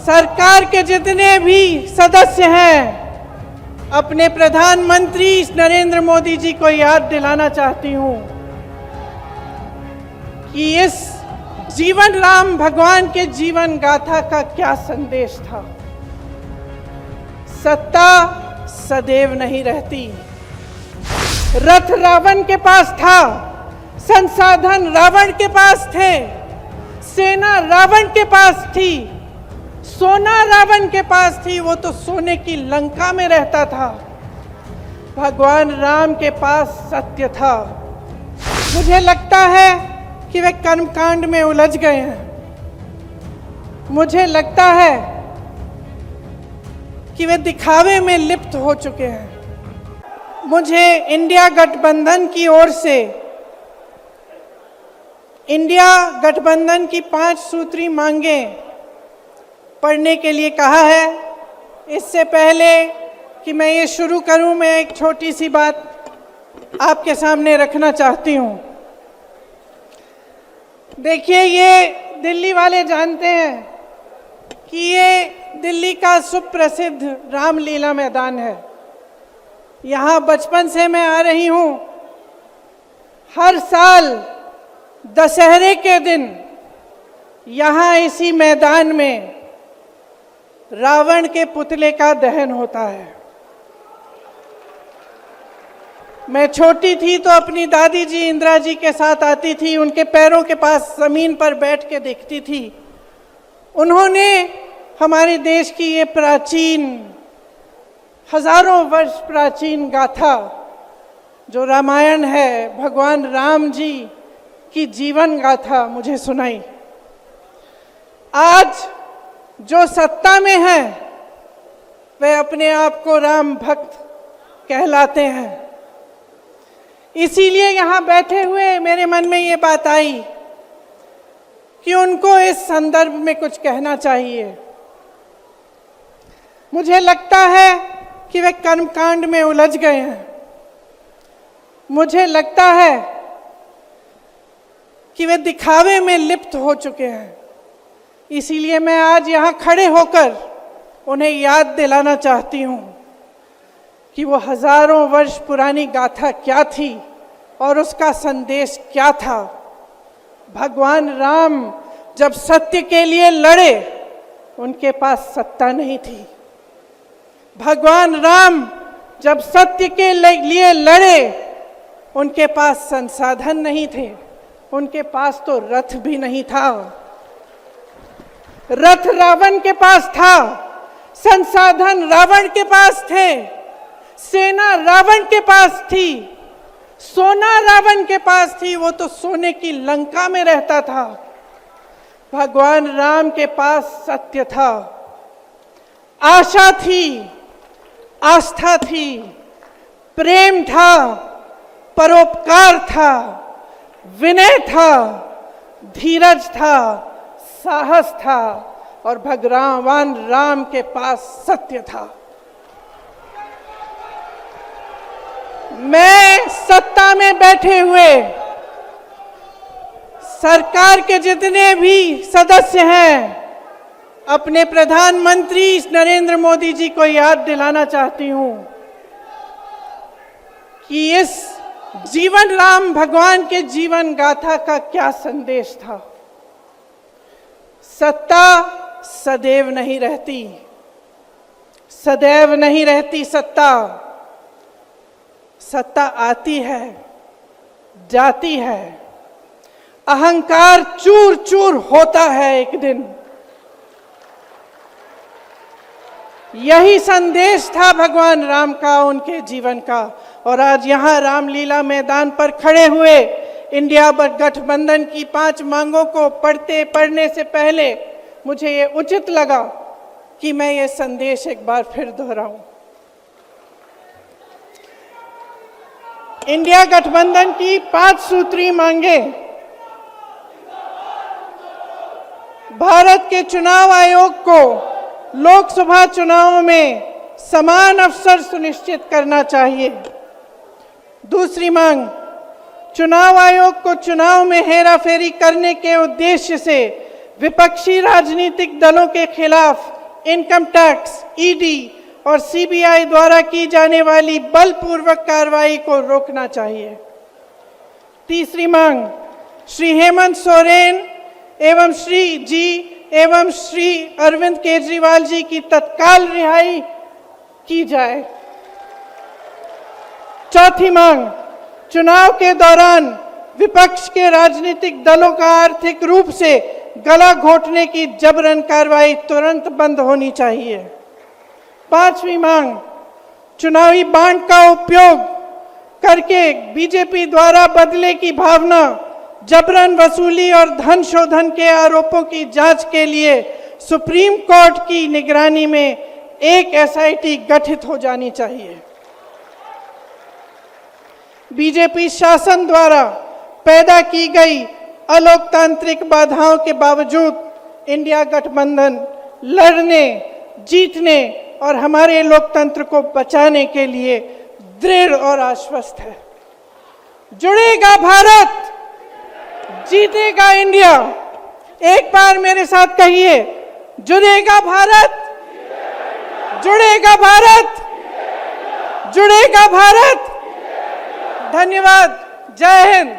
सरकार के जितने भी सदस्य हैं, अपने प्रधानमंत्री नरेंद्र मोदी जी को याद दिलाना चाहती हूं कि इस जीवन राम भगवान के जीवन गाथा का क्या संदेश था। सत्ता सदैव नहीं रहती। रथ रावण के पास था, संसाधन रावण के पास थे, सेना रावण के पास थी, सोना रावण के पास थी, वो तो सोने की लंका में रहता था। भगवान राम के पास सत्य था। मुझे लगता है कि वे कर्मकांड में उलझ गए हैं। मुझे लगता है कि वे दिखावे में लिप्त हो चुके हैं। मुझे इंडिया गठबंधन की ओर से इंडिया गठबंधन की 5 सूत्री मांगें पढ़ने के लिए कहा है। इससे पहले कि मैं ये शुरू करूं, मैं एक छोटी सी बात आपके सामने रखना चाहती हूं। देखिए, ये दिल्ली वाले जानते हैं कि ये दिल्ली का सुप्रसिद्ध रामलीला मैदान है। यहाँ बचपन से मैं आ रही हूँ। हर साल दशहरे के दिन यहाँ इसी मैदान में रावण के पुतले का दहन होता है। मैं छोटी थी तो अपनी दादी जी इंदिरा जी के साथ आती थी, उनके पैरों के पास जमीन पर बैठ के देखती थी। उन्होंने हमारे देश की ये प्राचीन, हजारों वर्ष प्राचीन गाथा जो रामायण है, भगवान राम जी की जीवन गाथा मुझे सुनाई। आज जो सत्ता में है वे अपने आप को राम भक्त कहलाते हैं। इसीलिए यहाँ बैठे हुए मेरे मन में ये बात आई कि उनको इस संदर्भ में कुछ कहना चाहिए। मुझे लगता है कि वे कर्मकांड में उलझ गए हैं। मुझे लगता है कि वे दिखावे में लिप्त हो चुके हैं। इसीलिए मैं आज यहाँ खड़े होकर उन्हें याद दिलाना चाहती हूँ कि वो हजारों वर्ष पुरानी गाथा क्या थी और उसका संदेश क्या था। भगवान राम जब सत्य के लिए लड़े, उनके पास सत्ता नहीं थी। भगवान राम जब सत्य के लिए लड़े, उनके पास संसाधन नहीं थे, उनके पास तो रथ भी नहीं था। रथ रावण के पास था, संसाधन रावण के पास थे, सेना रावण के पास थी, सोना रावण के पास थी, वो तो सोने की लंका में रहता था। भगवान राम के पास सत्य था, आशा थी, आस्था थी, प्रेम था, परोपकार था, विनय था, धीरज था, साहस था और भगवान राम के पास सत्य था। मैं सत्ता में बैठे हुए सरकार के जितने भी सदस्य हैं, अपने प्रधानमंत्री नरेंद्र मोदी जी को याद दिलाना चाहती हूं कि इस जीवन राम भगवान के जीवन गाथा का क्या संदेश था। सत्ता सदैव नहीं रहती, सदैव नहीं रहती सत्ता। सत्ता आती है, जाती है, अहंकार चूर चूर होता है एक दिन। यही संदेश था भगवान राम का, उनके जीवन का। और आज यहाँ रामलीला मैदान पर खड़े हुए इंडिया गठबंधन की 5 मांगों को पढ़ने से पहले मुझे ये उचित लगा कि मैं ये संदेश एक बार फिर दोहराऊं। इंडिया गठबंधन की 5 सूत्री मांगें भारत के चुनाव आयोग को लोकसभा चुनावों में समान अवसर सुनिश्चित करना चाहिए। दूसरी मांग, चुनाव आयोग को चुनाव में हेराफेरी करने के उद्देश्य से विपक्षी राजनीतिक दलों के खिलाफ इनकम टैक्स, ईडी और सीबीआई द्वारा की जाने वाली बलपूर्वक कार्रवाई को रोकना चाहिए। तीसरी मांग, श्री हेमंत सोरेन एवं श्री अरविंद केजरीवाल जी की तत्काल रिहाई की जाए। चौथी मांग, चुनाव के दौरान विपक्ष के राजनीतिक दलों का आर्थिक रूप से गला घोटने की जबरन कार्रवाई तुरंत बंद होनी चाहिए। पांचवी मांग, चुनावी बांड का उपयोग करके बीजेपी द्वारा बदले की भावना, जबरन वसूली और धन शोधन के आरोपों की जांच के लिए सुप्रीम कोर्ट की निगरानी में एक एसआईटी गठित हो जानी चाहिए। बीजेपी शासन द्वारा पैदा की गई अलोकतांत्रिक बाधाओं के बावजूद इंडिया गठबंधन लड़ने, जीतने और हमारे लोकतंत्र को बचाने के लिए दृढ़ और आश्वस्त है। जुड़ेगा भारत, जीतेगा इंडिया। एक बार मेरे साथ कहिए, जुड़ेगा भारत, जुड़ेगा भारत, जुड़ेगा भारत। धन्यवाद। जय हिंद।